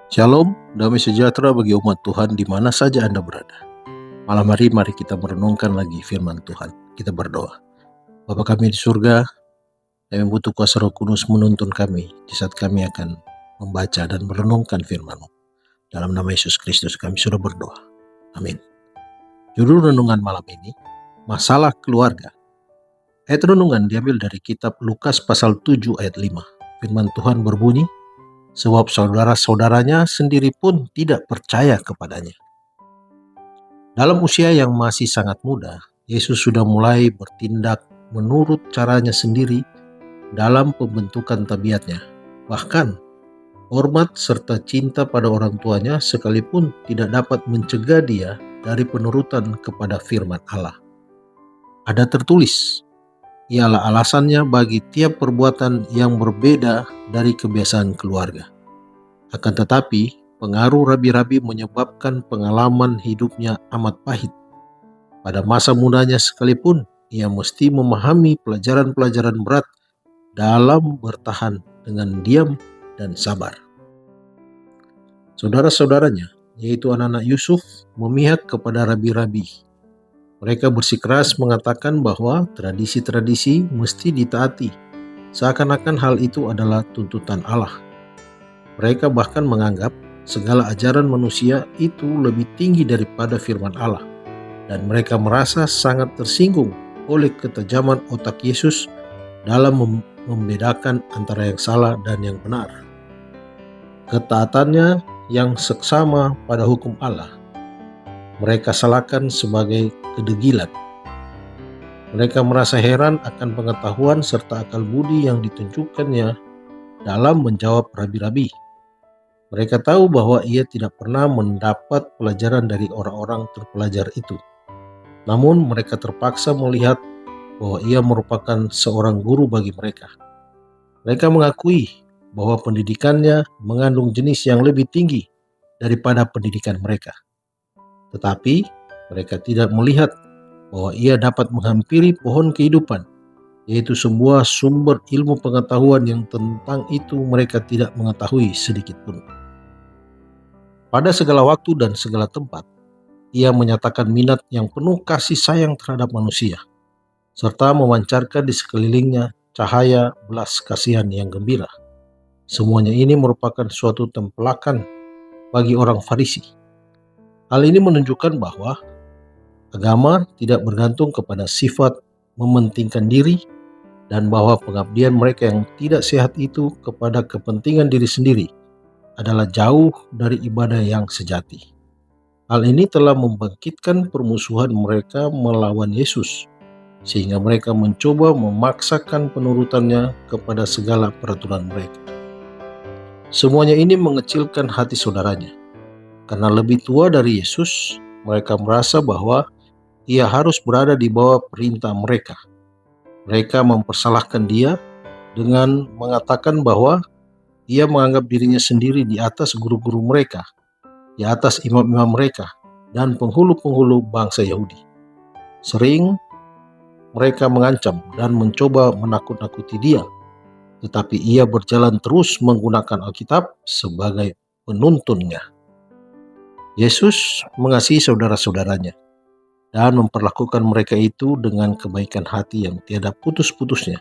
Shalom, damai sejahtera bagi umat Tuhan di mana saja Anda berada. Malam hari mari kita merenungkan lagi firman Tuhan. Kita berdoa. Bapa kami di surga, kami butuh kuasa Roh Kudus menuntun kami di saat kami akan membaca dan merenungkan firman-Mu. Dalam nama Yesus Kristus kami sudah berdoa. Amin. Judul renungan malam ini, masalah keluarga. Ayat renungan diambil dari kitab Lukas pasal 7 ayat 5. Firman Tuhan berbunyi, sebab saudara-saudaranya sendiri pun tidak percaya kepadanya. Dalam usia yang masih sangat muda, Yesus sudah mulai bertindak menurut caranya sendiri dalam pembentukan tabiatnya. Bahkan, hormat serta cinta pada orang tuanya sekalipun tidak dapat mencegah dia dari penurutan kepada firman Allah. Ada tertulis, ialah alasannya bagi tiap perbuatan yang berbeda dari kebiasaan keluarga. Akan tetapi, pengaruh rabi-rabi menyebabkan pengalaman hidupnya amat pahit. Pada masa mudanya sekalipun, ia mesti memahami pelajaran-pelajaran berat dalam bertahan dengan diam dan sabar. Saudara-saudaranya, yaitu anak-anak Yusuf, memihak kepada rabi-rabi. Mereka bersikeras mengatakan bahwa tradisi-tradisi mesti ditaati, seakan-akan hal itu adalah tuntutan Allah. Mereka bahkan menganggap segala ajaran manusia itu lebih tinggi daripada firman Allah. Dan mereka merasa sangat tersinggung oleh ketajaman otak Yesus dalam membedakan antara yang salah dan yang benar. Ketaatannya yang seksama pada hukum Allah, mereka salahkan sebagai kedegilan. Mereka merasa heran akan pengetahuan serta akal budi yang ditunjukkannya dalam menjawab rabi-rabi. Mereka tahu bahwa ia tidak pernah mendapat pelajaran dari orang-orang terpelajar itu. Namun mereka terpaksa melihat bahwa ia merupakan seorang guru bagi mereka. Mereka mengakui bahwa pendidikannya mengandung jenis yang lebih tinggi daripada pendidikan mereka. Tetapi mereka tidak melihat bahwa ia dapat menghampiri pohon kehidupan, yaitu sebuah sumber ilmu pengetahuan yang tentang itu mereka tidak mengetahui sedikit pun. Pada segala waktu dan segala tempat, ia menyatakan minat yang penuh kasih sayang terhadap manusia, serta memancarkan di sekelilingnya cahaya belas kasihan yang gembira. Semuanya ini merupakan suatu tempelakan bagi orang Farisi. Hal ini menunjukkan bahwa agama tidak bergantung kepada sifat mementingkan diri dan bahwa pengabdian mereka yang tidak sehat itu kepada kepentingan diri sendiri adalah jauh dari ibadah yang sejati. Hal ini telah membangkitkan permusuhan mereka melawan Yesus, sehingga mereka mencoba memaksakan penurutannya kepada segala peraturan mereka. Semuanya ini mengecilkan hati saudaranya. Karena lebih tua dari Yesus, mereka merasa bahwa ia harus berada di bawah perintah mereka. Mereka mempersalahkan dia dengan mengatakan bahwa ia menganggap dirinya sendiri di atas guru-guru mereka, di atas imam-imam mereka, dan penghulu-penghulu bangsa Yahudi. Sering mereka mengancam dan mencoba menakut-nakuti dia, tetapi ia berjalan terus menggunakan Alkitab sebagai penuntunnya. Yesus mengasihi saudara-saudaranya dan memperlakukan mereka itu dengan kebaikan hati yang tiada putus-putusnya.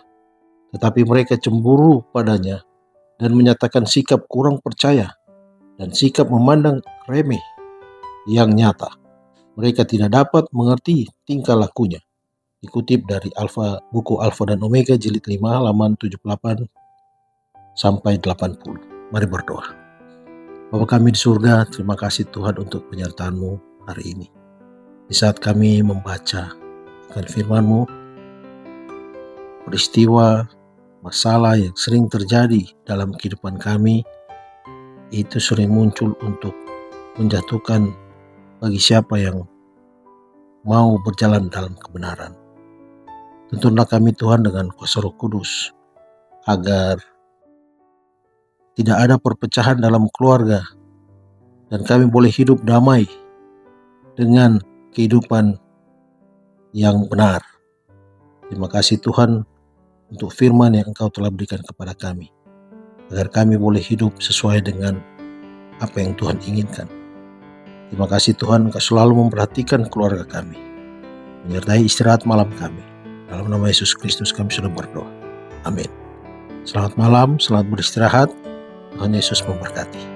Tetapi mereka cemburu padanya dan menyatakan sikap kurang percaya dan sikap memandang remeh yang nyata. Mereka tidak dapat mengerti tingkah lakunya. Dikutip dari buku Alfa dan Omega jilid 5 halaman 78 sampai 80. Mari berdoa. Bapa kami di surga, terima kasih Tuhan untuk penyertaan-Mu hari ini. Di saat kami membaca akan firman-Mu, peristiwa masalah yang sering terjadi dalam kehidupan kami itu sering muncul untuk menjatuhkan bagi siapa yang mau berjalan dalam kebenaran. Tuntunlah kami Tuhan dengan kuasa Roh Kudus agar tidak ada perpecahan dalam keluarga dan kami boleh hidup damai dengan kehidupan yang benar. Terima kasih Tuhan untuk firman yang Engkau telah berikan kepada kami, agar kami boleh hidup sesuai dengan apa yang Tuhan inginkan. Terima kasih Tuhan, Engkau selalu memperhatikan keluarga kami, menyertai istirahat malam kami. Dalam nama Yesus Kristus kami sudah berdoa. Amin. Selamat malam, selamat beristirahat. Tuhan Yesus memberkati.